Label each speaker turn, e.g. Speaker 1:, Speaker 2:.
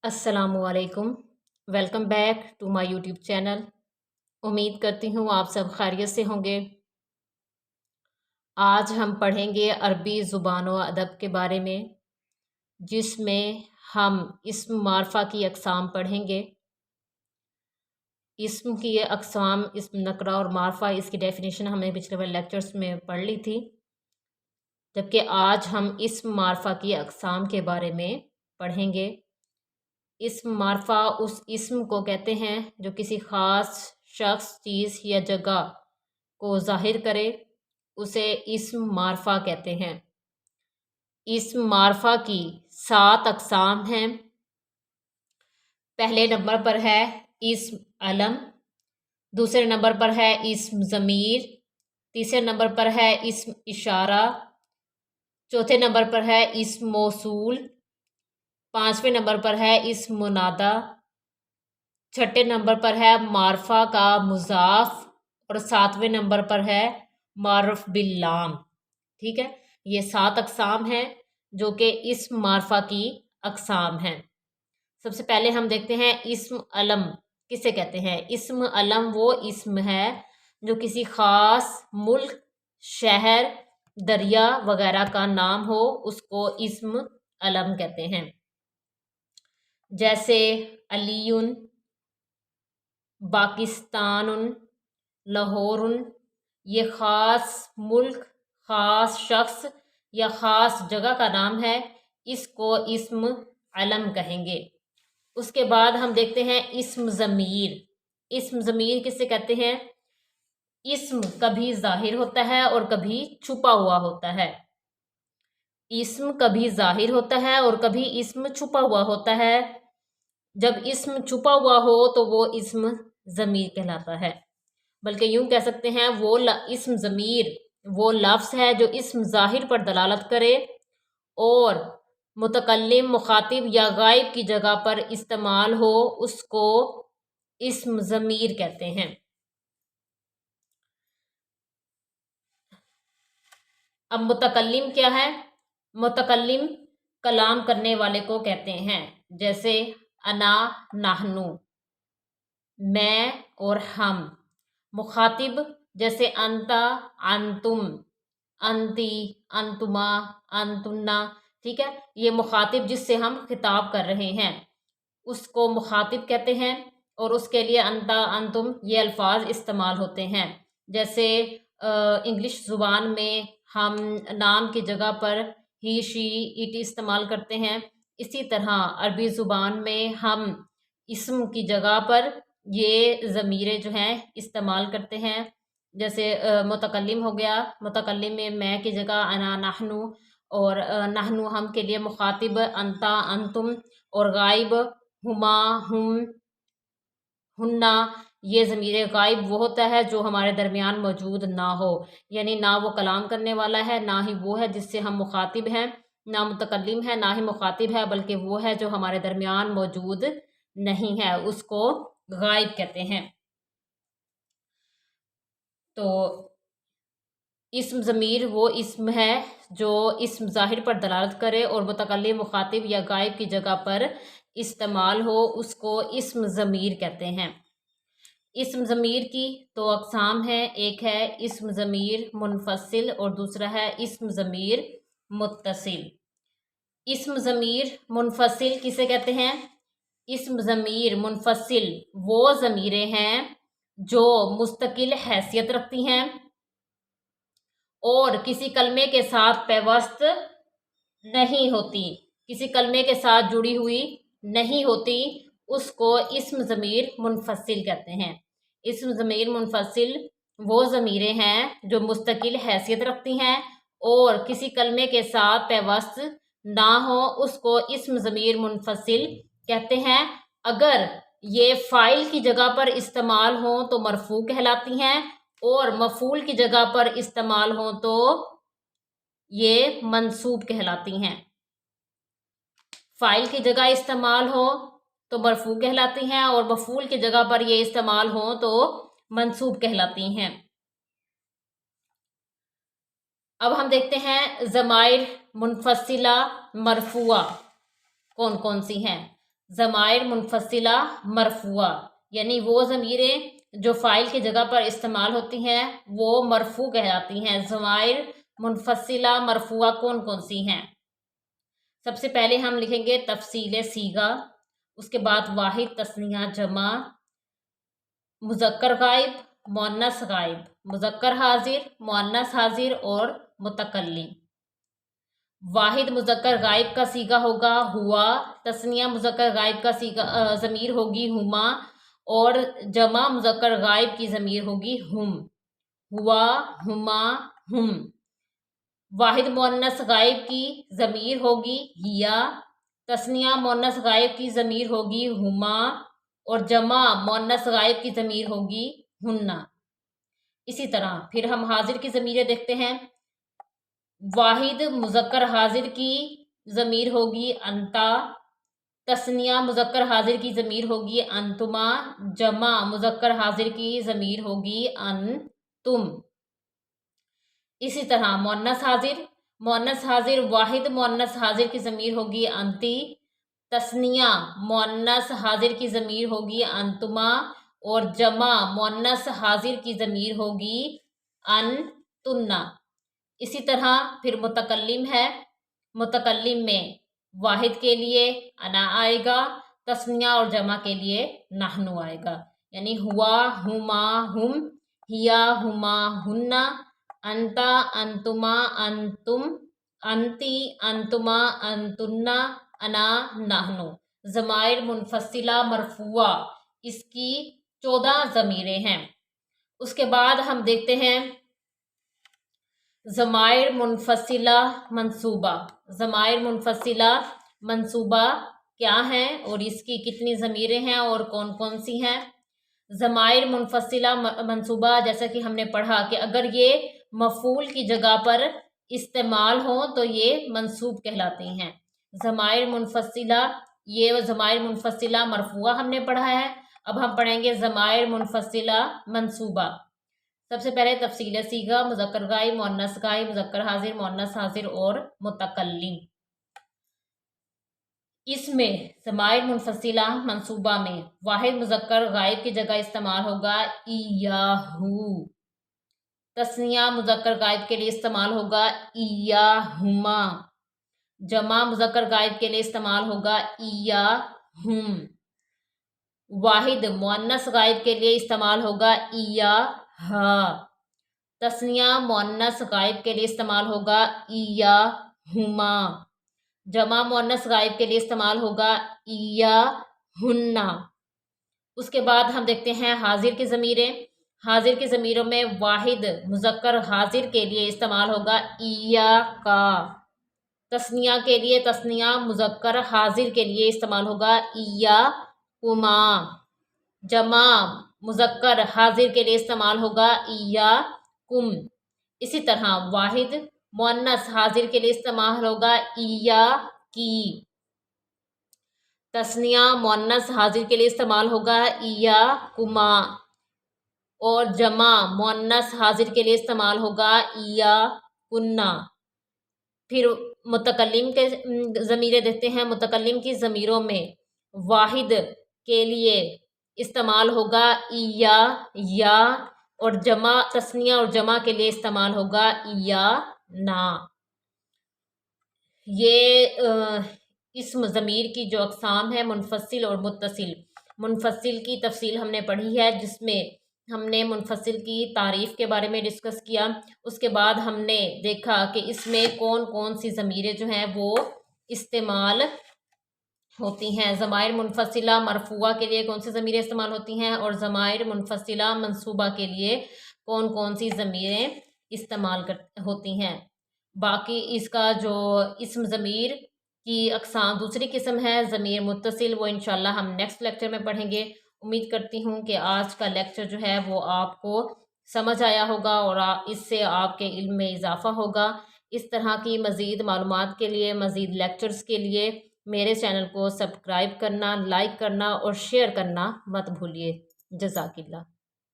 Speaker 1: अस्सलाम वालेकुम। Welcome back to my YouTube channel. उम्मीद करती हूँ आप सब खैरियत से होंगे। आज हम पढ़ेंगे अरबी ज़ुबान व अदब के बारे में, जिसमें हम इस्म मारफा की अक़साम पढ़ेंगे। इस्म की अक़साम, इस्म नकरा और मारफा, इसकी डेफिनेशन हमने पिछले वाले लेक्चर्स में पढ़ ली थी, जबकि आज हम इस्म मारफा की अक़साम के बारे में पढ़ेंगे। इस्म मारफा उस इस्म को कहते हैं जो किसी ख़ास शख्स, चीज़ या जगह को ज़ाहिर करे, उसे इस्म मारफा कहते हैं। इस्म मारफा की 7 अक़साम हैं। पहले नंबर पर है इस्म अलम, दूसरे नंबर पर है इस्म ज़मीर, तीसरे नंबर पर है इस्म इशारा, चौथे नंबर पर है इस्म मौसूल, पाँचवें नंबर पर है इस्म मुनादा, छठे नंबर पर है मारफा का मुज़ाफ और सातवें नंबर पर है मारुफ बिल्लाम। ठीक है, ये 7 अक़साम हैं जो कि इस्म मारफा की अक़साम हैं। सबसे पहले हम देखते हैं इस्म अलम किसे कहते हैं। इस्म अलम वो इस्म है जो किसी ख़ास मुल्क, शहर, दरिया वगैरह का नाम हो, उसको इस्म अलम कहते हैं। जैसे अलीयुन, पाकिस्तानुन, लाहौरुन, ये ख़ास मुल्क, ख़ास शख्स या ख़ास जगह का नाम है, इसको इस्म अलम कहेंगे। उसके बाद हम देखते हैं इस्म ज़मीर। इस्म ज़मीर किसे कहते हैं। इस्म कभी ज़ाहिर होता है और कभी छुपा हुआ होता है। इस्म कभी ज़ाहिर होता है और कभी इस्म छुपा हुआ होता है। जब इस्म छुपा हुआ हो तो वो इस्म ज़मीर कहलाता है। बल्कि यूँ कह सकते हैं वो इस्म ज़मीर वो लफ्ज़ है जो इस्म ज़ाहिर पर दलालत करे और मुतकल्लिम, मुखातिब या गायब की जगह पर इस्तेमाल हो, उसको इस्म ज़मीर कहते हैं। अब मुतकल्लिम क्या है। मुतकल्लिम कलाम करने वाले को कहते हैं। जैसे अना, नाहनु, मैं और हम। मुखातिब जैसे अंता, अंतुम, अंती, अंतुमा, अंतुन्ना। ठीक है, ये मुखातिब जिससे हम खिताब कर रहे हैं उसको मुखातिब कहते हैं और उसके लिए अंता, अंतुम ये अल्फाज इस्तेमाल होते हैं। जैसे इंग्लिश ज़ुबान में हम नाम की जगह पर ही, शी, इट इस्तेमाल करते हैं। इसी तरह अरबी ज़ुबान में हम इस्म की जगह पर ये ज़मीरें जो हैं इस्तेमाल करते हैं। जैसे मुतकल्लिम हो गया, मुतकल्लिम में मैं की जगह अना, नाहनु, और नाहनु हम के लिए मुखातिब अंता, अंतुम, और गायब हुमा, हुम, हुन्ना। ये ज़मीर गायब वो होता है जो हमारे दरमियान मौजूद ना हो, यानी ना वो कलाम करने वाला है, ना ही वो है जिससे हम मुखातिब हैं, ना मुतकल्लिम है ना ही मुखातिब है, बल्कि वो है जो हमारे दरमियान मौजूद नहीं है, उसको गायब कहते हैं। तो इस्म ज़मीर वो इस्म है जो इस्म ज़ाहिर पर दलालत करे और मुतकल्लिम, मुखातिब या गायब की जगह पर इस्तेमाल हो, उसको इस्म ज़मीर कहते हैं। इस्म ज़मीर की 2 अक़साम हैं। एक है इस्म ज़मीर मुनफ़सिल और दूसरा है इस्म ज़मीर मुत्तसिल। इस्म ज़मीर मुनफ़सिल किसे कहते हैं। इस्म ज़मीर मुनफ़सिल वो ज़मीरें हैं जो मुस्तकिल हैसियत रखती हैं और किसी कलमे के साथ पैवस्त नहीं होती, किसी कलमे के साथ जुड़ी हुई नहीं होती, उसको इस्म ज़मीर मुनफ़सिल कहते हैं। इस्म ज़मीर मुनफ़सिल वो ज़मीरें हैं जो मुस्तकिल हैसियत रखती हैं और किसी कलमे के साथ पैवस्त ना हो, उसको इस्म ज़मीर मुनफ़सिल कहते हैं। अगर ये फ़ाइल की जगह पर इस्तेमाल हो तो मरफ़ू कहलाती हैं और मफ़ूल की जगह पर इस्तेमाल हो तो ये मंसूब कहलाती हैं। फ़ाइल की जगह इस्तेमाल हो तो मरफ़ू कहलाती हैं और मफ़ूल की जगह पर ये इस्तेमाल हो तो मंसूब कहलाती हैं। अब हम देखते हैं ज़माइर मुनफ़सिला मरफ़ूआ कौन कौन सी हैं। ज़माइर मुनफसिला मरफुआ, यानी वो ज़मीरें जो फ़ाइल की जगह पर इस्तेमाल होती हैं वो मरफू कहलाती हैं। ज़माइर मुनफसिला मरफुआ कौन कौन सी हैं? सबसे पहले हम लिखेंगे तफसील सीगा, उसके बाद वाहिद, तस्निया, जमा, मुज़क्कर गायब, मुअन्नस गायब, मुज़क्कर हाजिर, मुअन्नस हाजिर और मुतकल्लिम। वाहिद मुज़क्कर गायब का सीगा होगा हुआ, तस्निया मुज़क्कर गायब का सीगा ज़मीर होगी हुमा और जमा मुज़क्कर गायब की ज़मीर होगी हुम। हुआ, हुमा, हुम। वाहिद मुअन्नस गायब की ज़मीर होगी हिया, तस्निया मुअन्नस गायब की ज़मीर होगी हुमा और जमा मुअन्नस गायब की ज़मीर होगी हुन्ना। इसी तरह फिर हम हाजिर की ज़मीरें देखते हैं। वाहिद मुज़क्कर हाजिर की ज़मीर होगी अंता, तस्निया मुज़क्कर हाजिर की ज़मीर होगी अंतुमा, जमा मुज़क्कर हाजिर की ज़मीर होगी अंतुम। इसी तरह मुअन्नस हाजिर वाहिद मुअन्नस हाजिर की ज़मीर होगी अंती, तस्निया मुअन्नस हाजिर की ज़मीर होगी अंतुमा और जमा मुअन्नस हाजिर की ज़मीर होगी अंतुन्ना। इसी तरह फिर मुतकल्लिम है। मुतकल्लिम में वाहिद के लिए अना आएगा, तस्निया और जमा के लिए नहनु आएगा, यानी हुआ, हुमा, हुम, हिया, हुमा, हुन्ना, अंता, अंतुमा, अंतुम, अंती, अंतुमा, अंतुन्ना, अना, नहनु। ज़माइर मुनफसिला मरफुआ, इसकी 14 ज़मीरें हैं। उसके बाद हम देखते हैं ज़माइर मुनफसिला मंसूबा। ज़माइर मुनफसिला मंसूबा क्या है और इसकी कितनी ज़मीरें हैं और कौन कौन सी हैं? ज़माइर मुनफसिला मंसूबा, जैसा कि हमने पढ़ा कि अगर ये मफ़ूल की जगह पर इस्तेमाल हो तो ये मंसूब कहलाती हैं। ज़माइर मुनफसिला, ये ज़माइर मुनफसिला मरफुआ हमने पढ़ा है। अब हम पढ़ेंगे ज़माइर मुनफसिला मंसूबा। सबसे पहले तफसील सीगा, मुज़क्कर गायब, मुअन्नस गायब, मुज़क्कर हाजिर, मुअन्नस हाजिर और मुतकल्लिम। इसमें ज़माइर मुनफसिला मंसूबा में वाहिद मुज़क्कर गायब की जगह इस्तेमाल होगा इयाहू, तस्निया मुज़क्कर गायब के लिए इस्तेमाल होगा इयाहुमा, जमा मुज़क्कर गायब के लिए इस्तेमाल होगा इयाहुम, वाहिद मुअन्नस गायब के लिए इस्तेमाल होगा इयाहा, तस्निया मुअन्नस गायब के लिए इस्तेमाल होगा इयाहुमा, जमा मुअन्नस गायब के लिए इस्तेमाल होगा इयाहुन्ना। उसके बाद हम देखते हैं हाजिर की ज़मीरें। हाजिर की ज़मीरों में वाहिद मुज़क्कर हाजिर के लिए इस्तेमाल होगा इयाका, तस्निया के लिए तस्निया मुज़क्कर हाजिर के लिए इस्तेमाल होगा इयाकुमा, जमा मुज़क्कर हाजिर के लिए इस्तेमाल होगा इयाकुम। इसी तरह वाहिद मुअन्नस हाजिर के लिए इस्तेमाल होगा इयाकी, तस्निया मुअन्नस हाजिर के लिए इस्तेमाल होगा इयाकुमा और जमा मुअन्नस हाजिर के लिए इस्तेमाल होगा इयाकुन्ना। फिर मुतकल्लिम के ज़मीरें देखते हैं। मुतकल्लिम की ज़मीरों में वाहिद के लिए इस्तेमाल होगा इया, या और जमा तस्निया और जमा के लिए इस्तेमाल होगा इया ना। ये इस्म ज़मीर की जो अक़साम है मुनफसिल और मुत्तसिल। मुनफसिल की तफसील हमने पढ़ी है, जिसमें हमने मुनफसिल की तारीफ़ के बारे में डिस्कस किया। उसके बाद हमने देखा कि इसमें कौन कौन सी ज़मीरें जो हैं वो इस्तेमाल होती हैं। ज़माइर मुनफसिला मरफुआ के लिए कौन सी ज़मीरें इस्तेमाल होती हैं और ज़माइर मुनफसिला मंसूबा के लिए कौन कौन सी ज़मीरें इस्तेमाल होती हैं। बाकी इसका जो इस्म ज़मीर की अक़साम दूसरी किस्म है ज़मीर मुत्तसिल, वो इंशाल्लाह हम नेक्स्ट लेक्चर में पढ़ेंगे। उम्मीद करती हूँ कि आज का लेक्चर जो है वो आपको समझ आया होगा और इससे आपके इल्म में इजाफ़ा होगा। इस तरह की मज़ीद मालूमात के लिए, मज़ीद लेक्चर्स के लिए मेरे चैनल को सब्सक्राइब करना, लाइक करना और शेयर करना मत भूलिए। जज़ाकिल्लाह।